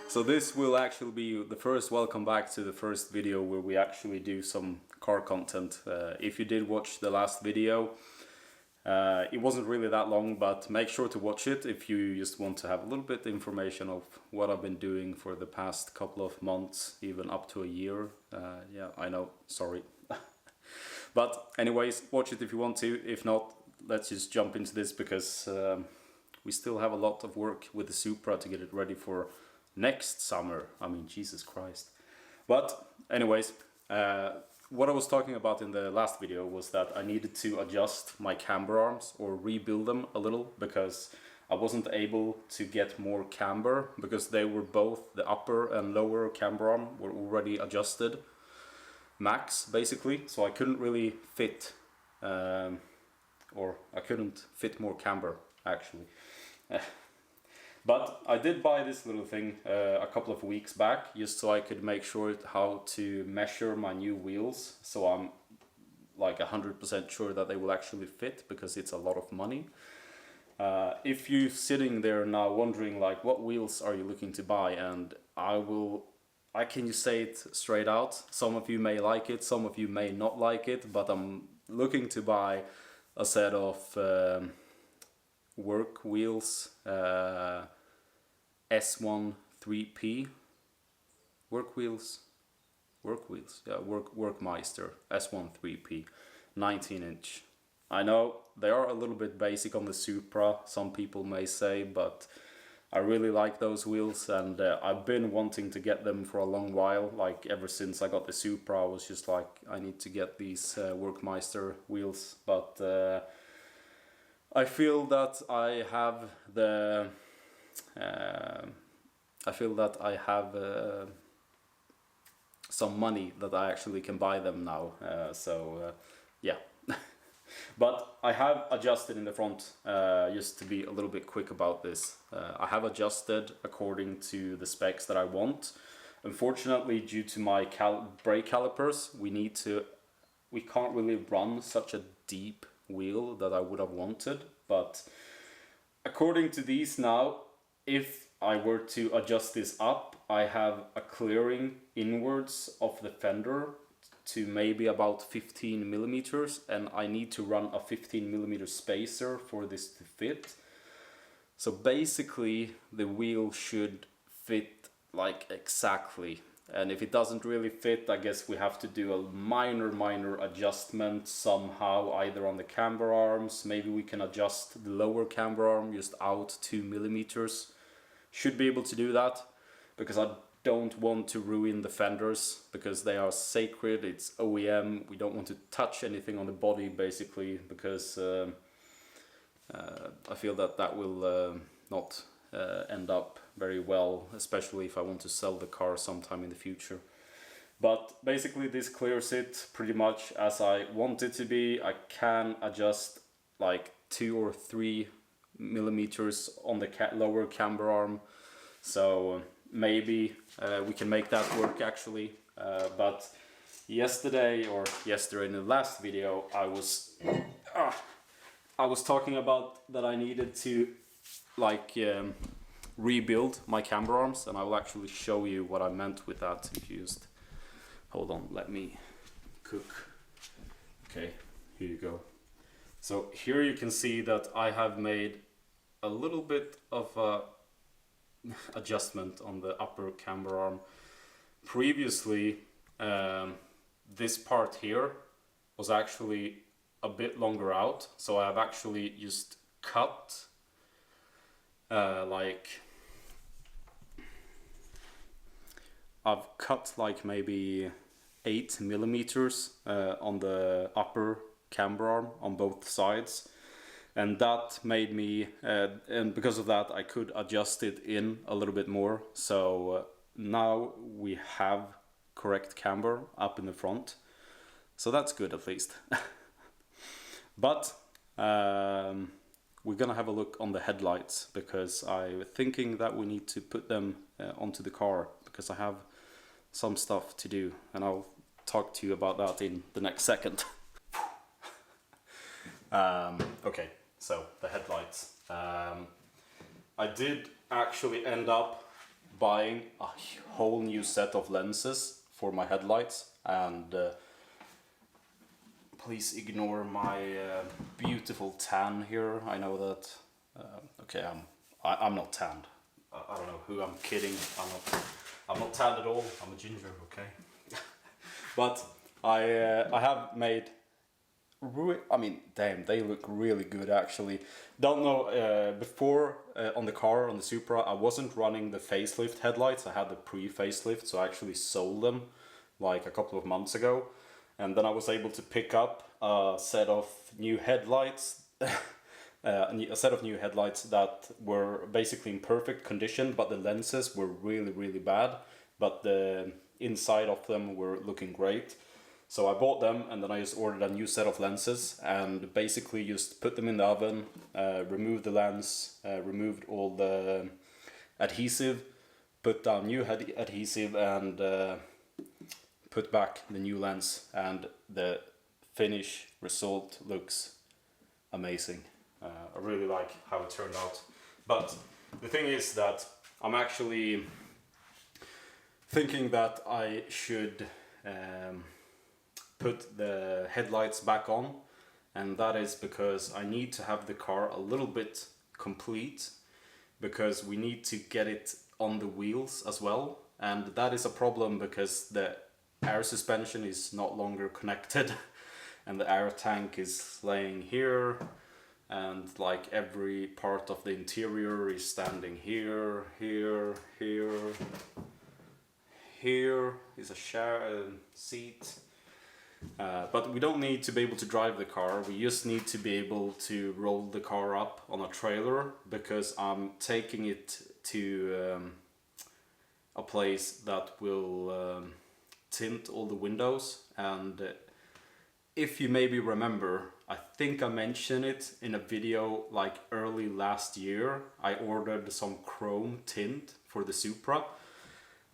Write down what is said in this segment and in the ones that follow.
So this will actually be the first welcome back to the first video where we actually do some car content. If you did watch the last video, it wasn't really that long, but make sure to watch it if you just want to have a little bit of information of what I've been doing for the past couple of months, even up to a year. Yeah, I know, sorry. But anyways, watch it if you want to. If not, let's just jump into this because we still have a lot of work with the Supra to get it ready for next summer. I mean, Jesus Christ. But anyways, what I was talking about in the last video was that I needed to adjust my camber arms or rebuild them a little because I wasn't able to get more camber because they were both, the upper and lower camber arm were already adjusted max basically, so I couldn't really fit or I couldn't fit more camber actually. But I did buy this little thing a couple of weeks back just so I could make sure how to measure my new wheels, so I'm like 100% sure that they will actually fit because it's a lot of money. If you're sitting there now wondering like what wheels are you looking to buy, and I can just say it straight out, some of you may like it, some of you may not like it, but I'm looking to buy a set of work wheels, S1 3P work wheels, yeah, Workmeister S1 3P 19-inch. I know they are a little bit basic on the Supra, some people may say, but I really like those wheels, and I've been wanting to get them for a long while. Like ever since I got the Supra, I was just like, I need to get these Workmeister wheels, but I feel that I have the some money that I actually can buy them now, yeah. But I have adjusted in the front, just to be a little bit quick about this. I have adjusted according to the specs that I want. Unfortunately, due to my brake calipers, we can't really run such a deep wheel that I would have wanted. But according to these now, if I were to adjust this up, I have a clearing inwards of the fender to maybe about 15 millimeters, and I need to run a 15 millimeter spacer for this to fit. So basically the wheel should fit like exactly, and if it doesn't really fit, I guess we have to do a minor adjustment somehow, either on the camber arms. Maybe we can adjust the lower camber arm just out 2 millimeters. Should be able to do that because I don't want to ruin the fenders because they are sacred. It's OEM. We don't want to touch anything on the body basically because I feel that that will not end up very well, especially if I want to sell the car sometime in the future. But basically this clears it pretty much as I want it to be. I can adjust like 2 or 3 millimeters on the lower camber arm, so maybe we can make that work actually. But yesterday in the last video I was talking about that I needed to like rebuild my camber arms, and I will actually show you what I meant with that. If you just hold on, let me cook. Okay, here you go. So here you can see that I have made a little bit of a adjustment on the upper camber arm. Previously this part here was actually a bit longer out, so I've actually just cut like maybe 8 millimeters on the upper camber arm on both sides, and that made me and because of that I could adjust it in a little bit more. So now we have correct camber up in the front, so that's good at least. But we're gonna have a look on the headlights because I'm thinking that we need to put them onto the car because I have some stuff to do, and I'll talk to you about that in the next second. Okay, so the headlights. I did actually end up buying a whole new set of lenses for my headlights, and please ignore my beautiful tan here. I know that. Okay, I'm not tanned. I don't know who I'm kidding. I'm not tanned at all. I'm a ginger. Okay. But I have made. I mean, damn, they look really good actually. Don't know, before on the car, on the Supra, I wasn't running the facelift headlights. I had the pre-facelift, so I actually sold them like a couple of months ago. And then I was able to pick up a set of new headlights, a set of new headlights that were basically in perfect condition, but the lenses were really, really bad. But the inside of them were looking great. So I bought them, and then I just ordered a new set of lenses and basically just put them in the oven, removed the lens, removed all the adhesive, put down new adhesive, and put back the new lens, and the finish result looks amazing. I really like how it turned out. But the thing is that I'm actually thinking that I should put the headlights back on, and that is because I need to have the car a little bit complete, because we need to get it on the wheels as well, and that is a problem because the air suspension is not longer connected and the air tank is laying here, and like every part of the interior is standing here, here is a seat. But we don't need to be able to drive the car, we just need to be able to roll the car up on a trailer, because I'm taking it to a place that will tint all the windows. And if you maybe remember, I think I mentioned it in a video like early last year, I ordered some chrome tint for the Supra.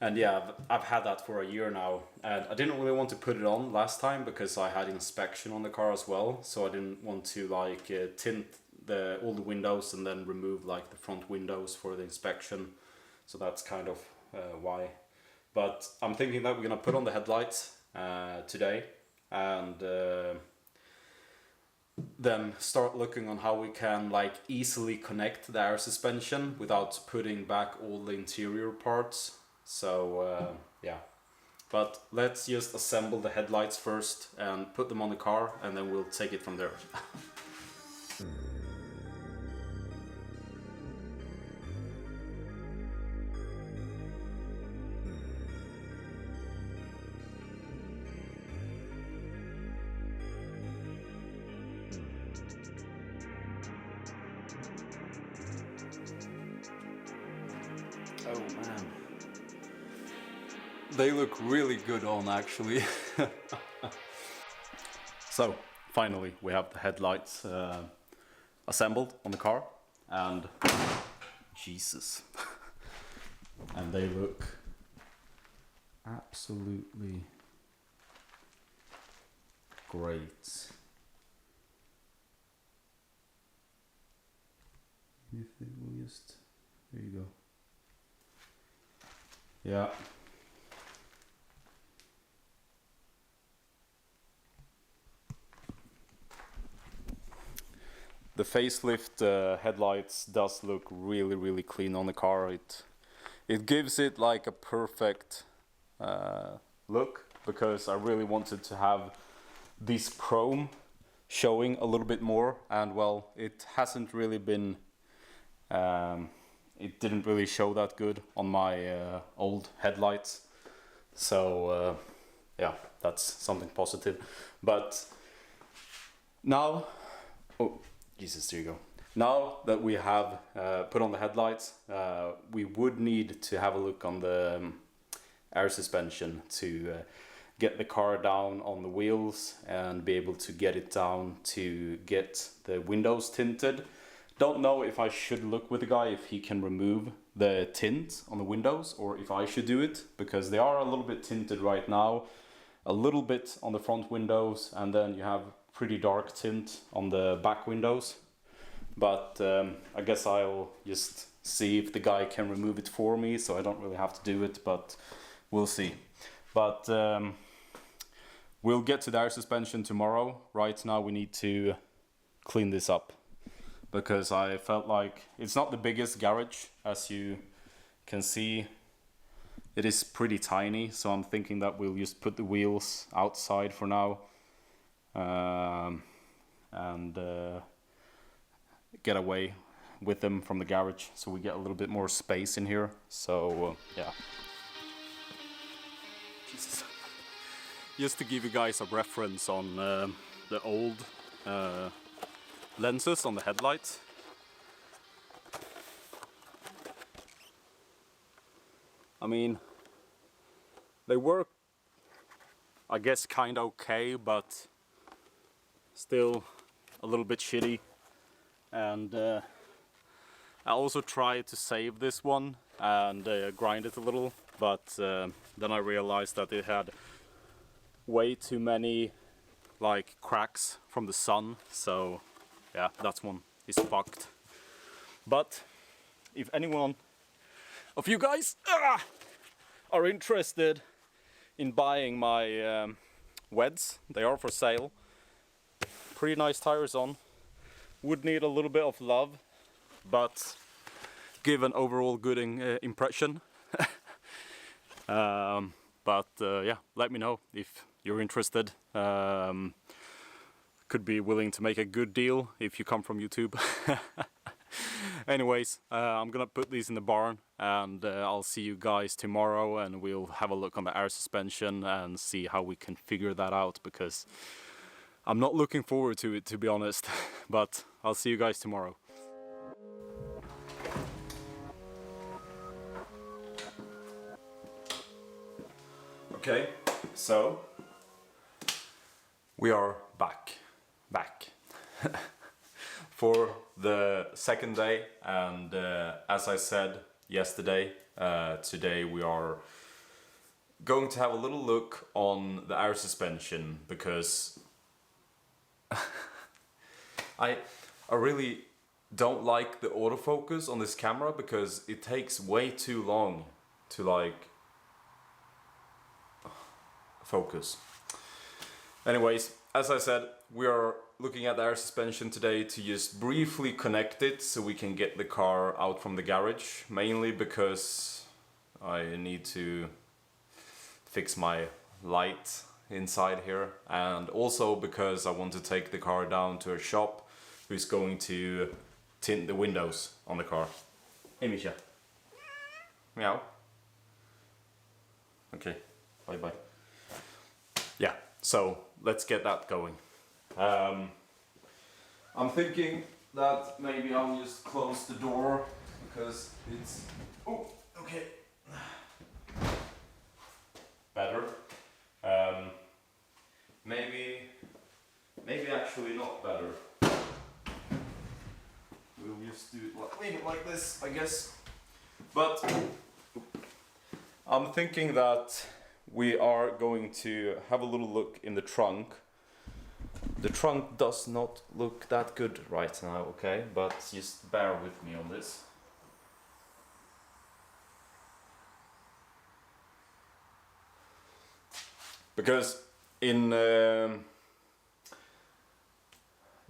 And yeah, I've had that for a year now, and I didn't really want to put it on last time because I had inspection on the car as well, so I didn't want to like tint all the windows and then remove like the front windows for the inspection, so that's kind of why. But I'm thinking that we're gonna put on the headlights today, and then start looking on how we can like easily connect the air suspension without putting back all the interior parts. So yeah, but let's just assemble the headlights first and put them on the car, and then we'll take it from there. Oh man. They look really good on actually. So finally we have the headlights assembled on the car, and Jesus. And they look absolutely great. If it will just, there you go. Yeah. The facelift headlights does look really, really clean on the car. It gives it like a perfect look, because I really wanted to have this chrome showing a little bit more, and well, it hasn't really been, it didn't really show that good on my old headlights. So yeah, that's something positive. But now, oh Jesus, there you go. Now that we have put on the headlights, we would need to have a look on the air suspension to get the car down on the wheels and be able to get it down to get the windows tinted. Don't know if I should look with the guy if he can remove the tint on the windows, or if I should do it, because they are a little bit tinted right now, a little bit on the front windows, and then you have pretty dark tint on the back windows. but I guess I'll just see if the guy can remove it for me, so I don't really have to do it, but we'll see. But we'll get to the air suspension tomorrow. Right now we need to clean this up, because I felt like it's not the biggest garage, as you can see. It is pretty tiny, so I'm thinking that we'll just put the wheels outside for now, and get away with them from the garage, so we get a little bit more space in here. So yeah. Jesus. Just to give you guys a reference on the old lenses on the headlights. I mean, they work, I guess, kind of okay, but still a little bit shitty. And I also tried to save this one and grind it a little, but then I realized that it had way too many like cracks from the sun, so yeah, that one is fucked. But if anyone of you guys are interested in buying my weds, they are for sale. Pretty nice tires on. Would need a little bit of love, but give an overall good impression. But yeah, let me know if you're interested. Could be willing to make a good deal if you come from YouTube. Anyways, I'm gonna put these in the barn, and I'll see you guys tomorrow, and we'll have a look on the air suspension and see how we can figure that out, because I'm not looking forward to it, to be honest. But I'll see you guys tomorrow. Okay, so we are back for the second day, and as I said yesterday, today we are going to have a little look on the air suspension, because I really don't like the autofocus on this camera, because it takes way too long to like focus. Anyways, as I said, we are looking at the air suspension today to just briefly connect it so we can get the car out from the garage, mainly because I need to fix my light inside here, and also because I want to take the car down to a shop who's going to tint the windows on the car. Hey Misha. Meow. Okay, bye bye. Yeah, so let's get that going. I'm thinking that maybe I'll just close the door, because it's... Oh, okay. Better. Maybe actually not better. We'll just do it leave it like this, I guess. But I'm thinking that we are going to have a little look in the trunk. The trunk does not look that good right now, okay? But just bear with me on this. Because in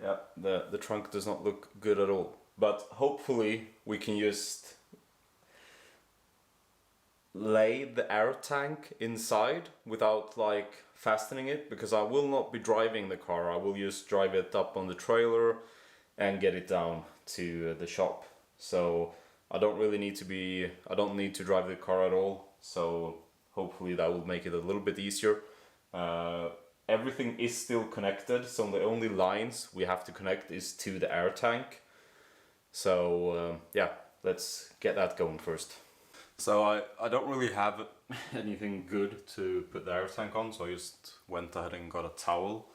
yeah, the trunk does not look good at all. But hopefully we can just lay the air tank inside without like fastening it, because I will not be driving the car. I will just drive it up on the trailer and get it down to the shop. So I don't need to drive the car at all. So hopefully that will make it a little bit easier. Everything is still connected, so the only lines we have to connect is to the air tank. So yeah, let's get that going first. So I don't really have anything good to put the air tank on, so I just went ahead and got a towel,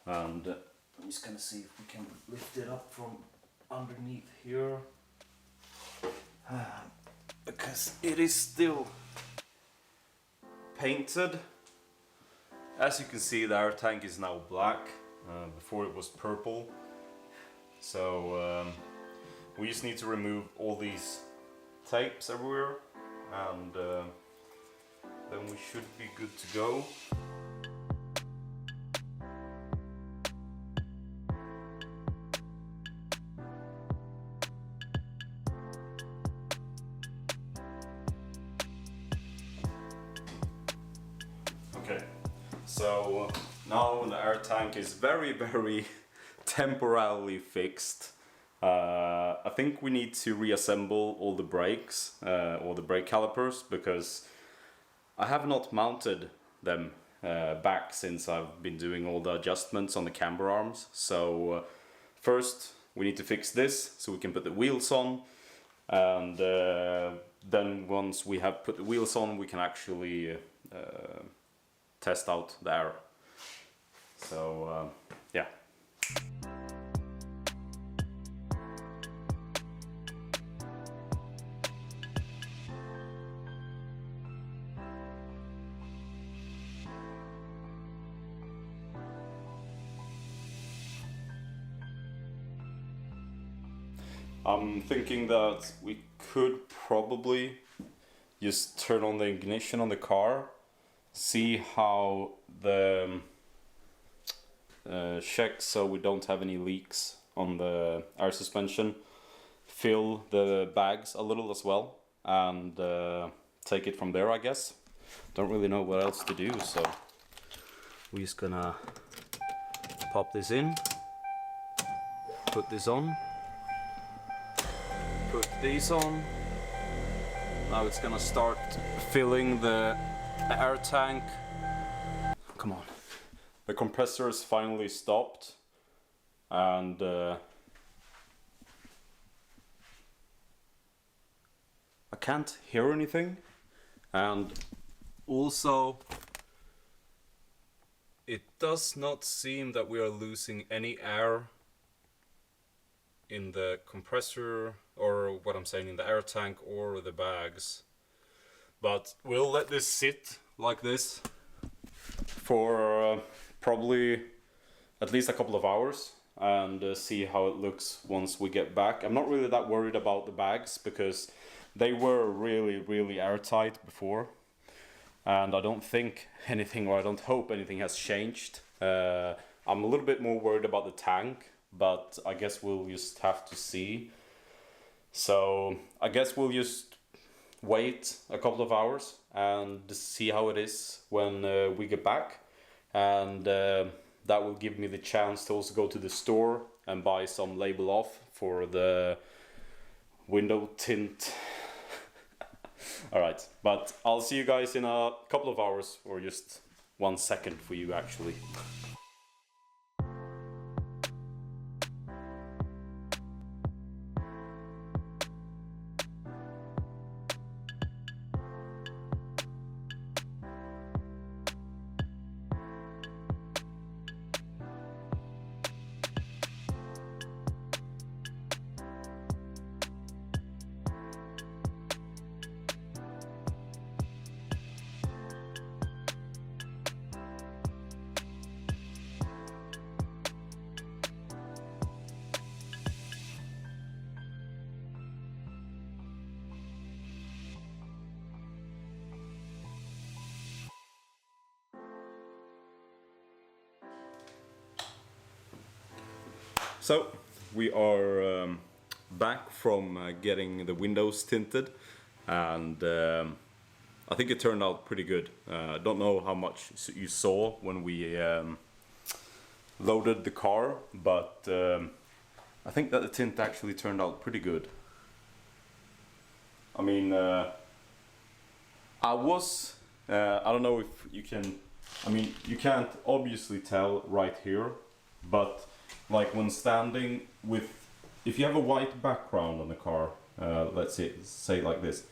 and I'm just gonna see if we can lift it up from underneath here, because it is still painted. As you can see, the air tank is now black. Before it was purple. So we just need to remove all these tapes everywhere, and then we should be good to go. Okay, so now the air tank is very temporarily fixed. I think we need to reassemble all the brakes, or the brake calipers, because I have not mounted them back since I've been doing all the adjustments on the camber arms. So first we need to fix this so we can put the wheels on, and then once we have put the wheels on, we can actually test out the air. So yeah. I'm thinking that we could probably just turn on the ignition on the car, see how the checks so we don't have any leaks on the air suspension, fill the bags a little as well, and take it from there, I guess. Don't really know what else to do, so we're just gonna pop this in, put this on, put these on. Now it's gonna start filling the air tank. Come on. The compressor is finally stopped, and I can't hear anything, and also it does not seem that we are losing any air in the compressor, or what I'm saying, in the air tank or the bags. But we'll let this sit like this for probably at least a couple of hours, and see how it looks once we get back. I'm not really that worried about the bags because they were really airtight before, and I don't think anything, or I don't hope anything has changed. I'm a little bit more worried about the tank, but I guess we'll just have to see. So I guess we'll just wait a couple of hours and see how it is when we get back, and that will give me the chance to also go to the store and buy some label off for the window tint. Alright, but I'll see you guys in a couple of hours, or just 1 second for you actually. So we are back from getting the windows tinted, and I think it turned out pretty good. I don't know how much you saw when we loaded the car, but I think that the tint actually turned out pretty good. I mean, I don't know if you can, I mean, you can't obviously tell right here, but like when standing with, if you have a white background on the car, let's say like this,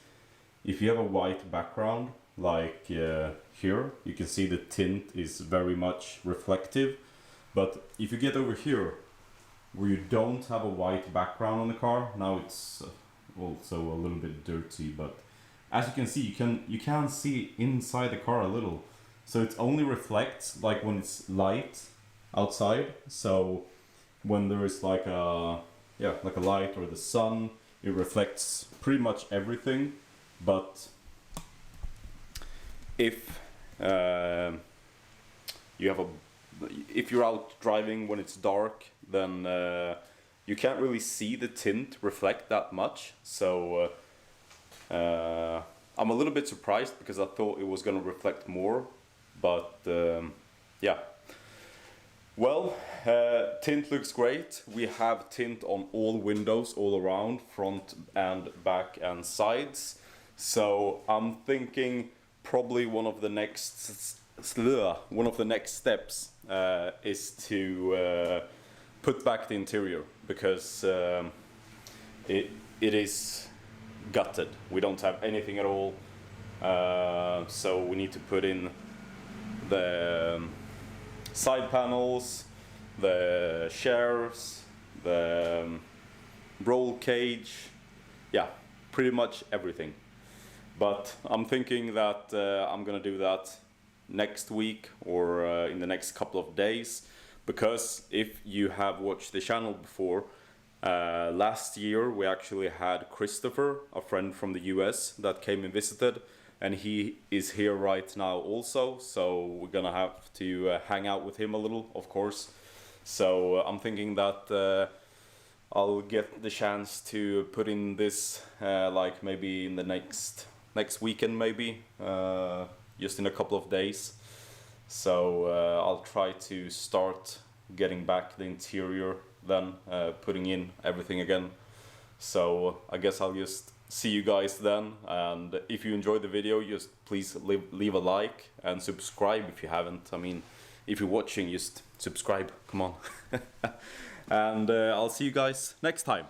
if you have a white background like here, you can see the tint is very much reflective. But if you get over here where you don't have a white background on the car, now it's also a little bit dirty, but as you can see, you can see inside the car a little, so it only reflects like when it's light outside. So when there is like a light or the sun, it reflects pretty much everything. But if if you're out driving when it's dark, then you can't really see the tint reflect that much. So I'm a little bit surprised because I thought it was going to reflect more, but yeah. Well, tint looks great. We have tint on all windows all around, front and back and sides. So I'm thinking probably one of the next steps is to put back the interior, because it is gutted. We don't have anything at all, so we need to put in the side panels, the shelves, the roll cage, yeah, pretty much everything. But I'm thinking that I'm gonna do that next week or in the next couple of days, because if you have watched the channel before, last year we actually had Christopher, a friend from the US, that came and visited, and he is here right now also, so we're gonna have to hang out with him a little, of course. So I'm thinking that I'll get the chance to put in this like maybe in the next weekend, maybe just in a couple of days. So I'll try to start getting back the interior then, putting in everything again. So I guess I'll just see you guys then, and if you enjoyed the video, just please leave a like and subscribe if you haven't. I mean, if you're watching, just subscribe, come on. And I'll see you guys next time.